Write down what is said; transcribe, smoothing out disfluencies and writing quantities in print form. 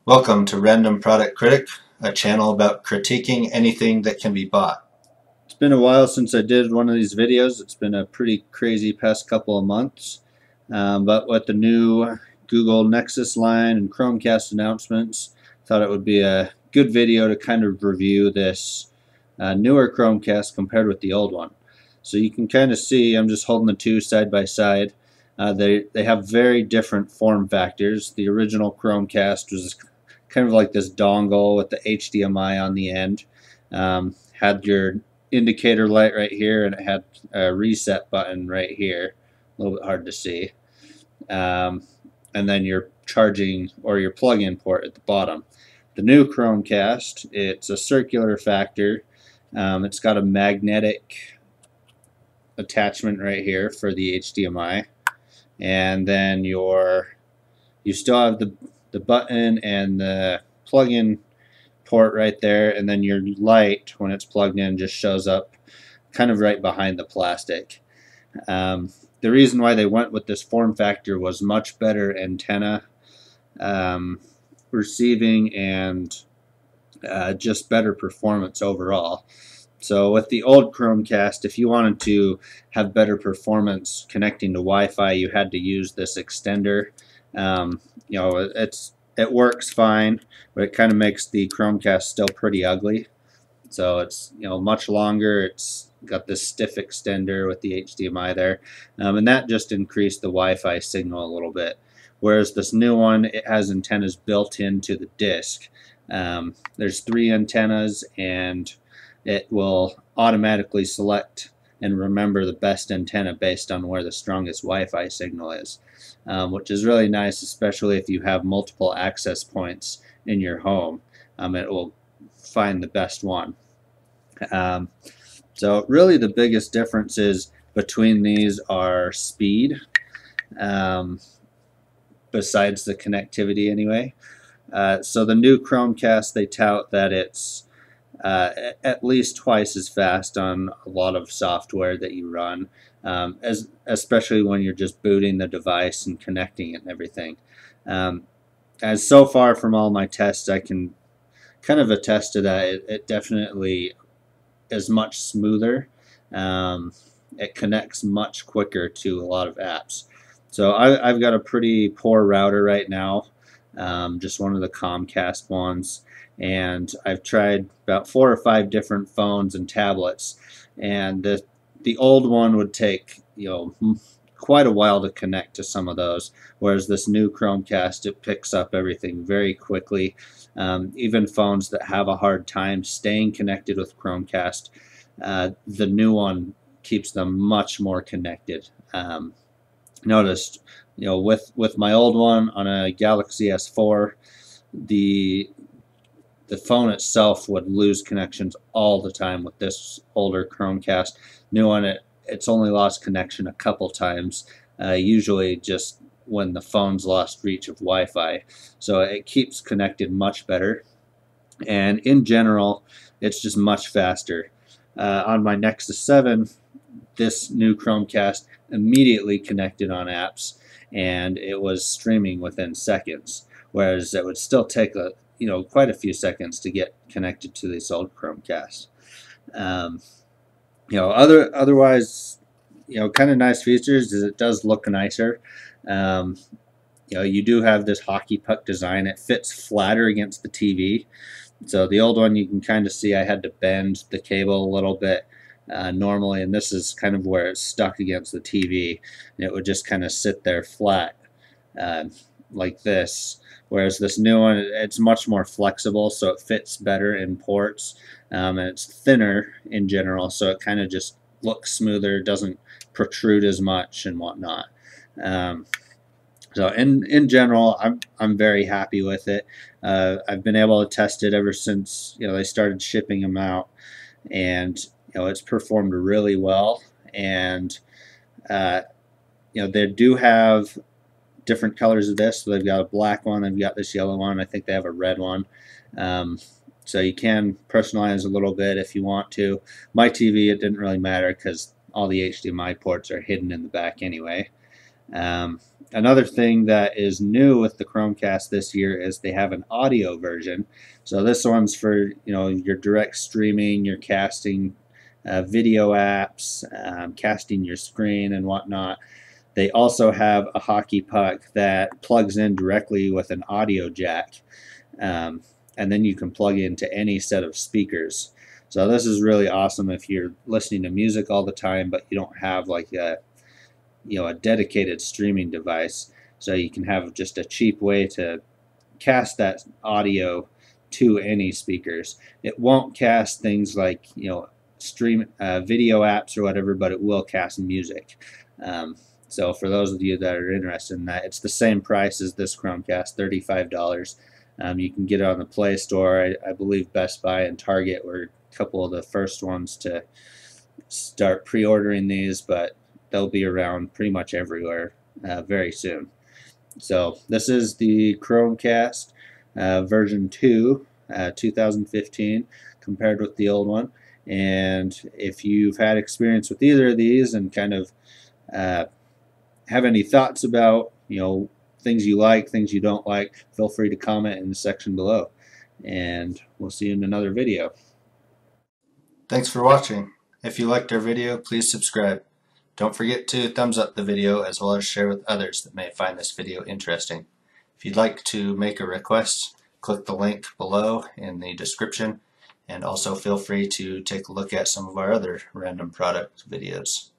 Welcome to Random Product Critic, a channel about critiquing anything that can be bought. It's been a while since I did one of these videos. It's been a pretty crazy past couple of months. But with the new Google Nexus line and Chromecast announcements, I thought it would be a good video to kind of review this newer Chromecast compared with the old one. So you can kind of see, I'm just holding the two side by side. They have very different form factors. The original Chromecast was kind of like this dongle with the HDMI on the end. Had your indicator light right here, and it had a reset button right here. A little bit hard to see. And then your charging or your plug-in port at the bottom. The new Chromecast, it's a circular factor. It's got a magnetic attachment right here for the HDMI, and then you still have the button and the plug-in port right there, and then your light, when it's plugged in, just shows up kind of right behind the plastic. The reason why they went with this form factor was much better antenna receiving and just better performance overall. So with the old Chromecast, if you wanted to have better performance connecting to Wi-Fi, you had to use this extender. It works fine, but it kind of makes the Chromecast still pretty ugly. So it's much longer. It's got this stiff extender with the HDMI there, and that just increased the Wi-Fi signal a little bit. Whereas this new one, it has antennas built into the disc. There's 3 antennas, and it will automatically select and remember the best antenna based on where the strongest Wi-Fi signal is, which is really nice, especially if you have multiple access points in your home. It will find the best one. So really the biggest differences between these are speed, besides the connectivity anyway. So the new Chromecast, they tout that it's at least twice as fast on a lot of software that you run, especially when you're just booting the device and connecting it and everything. As so far from all my tests, I can kind of attest to that. It definitely is much smoother. It connects much quicker to a lot of apps. So I've got a pretty poor router right now, just one of the Comcast ones, and I've tried about 4 or 5 different phones and tablets, and the old one would take quite a while to connect to some of those, whereas this new Chromecast, it picks up everything very quickly. Even phones that have a hard time staying connected with Chromecast, the new one keeps them much more connected. Noticed, with my old one on a Galaxy S4, the phone itself would lose connections all the time. With this older Chromecast, new one, it's only lost connection a couple times, usually just when the phone's lost reach of Wi-Fi. So it keeps connected much better, and in general, it's just much faster. On my Nexus 7, this new Chromecast immediately connected on apps, and it was streaming within seconds, whereas it would still take quite a few seconds to get connected to this old Chromecast. Otherwise, kind of nice features is it does look nicer. You do have this hockey puck design. It fits flatter against the TV. So the old one, you can kind of see I had to bend the cable a little bit normally, and this is kind of where it's stuck against the TV, and it would just kind of sit there flat like this. Whereas this new one, it's much more flexible, so it fits better in ports, and it's thinner in general, so it kind of just looks smoother, doesn't protrude as much and whatnot. So in general, I'm very happy with it. I've been able to test it ever since they started shipping them out, and it's performed really well. And they do have different colors of this. So they've got a black one, they've got this yellow one, I think they have a red one. So you can personalize a little bit if you want to. My TV, it didn't really matter because all the HDMI ports are hidden in the back anyway. Another thing that is new with the Chromecast this year is they have an audio version. So this one's for your direct streaming, your casting video apps, casting your screen and whatnot. They also have a hockey puck that plugs in directly with an audio jack, and then you can plug into any set of speakers. So this is really awesome if you're listening to music all the time, but you don't have like a dedicated streaming device. So you can have just a cheap way to cast that audio to any speakers. It won't cast things like stream video apps or whatever, but it will cast music. So for those of you that are interested in that, it's the same price as this Chromecast, $35. You can get it on the Play Store. I believe Best Buy and Target were a couple of the first ones to start pre-ordering these, but they'll be around pretty much everywhere very soon. So this is the Chromecast version 2, 2015, compared with the old one. And if you've had experience with either of these and kind of have any thoughts about things you like, things you don't like, feel free to comment in the section below. And we'll see you in another video. Thanks for watching. If you liked our video, please subscribe. Don't forget to thumbs up the video as well as share with others that may find this video interesting. If you'd like to make a request, click the link below in the description, and also feel free to take a look at some of our other random product videos.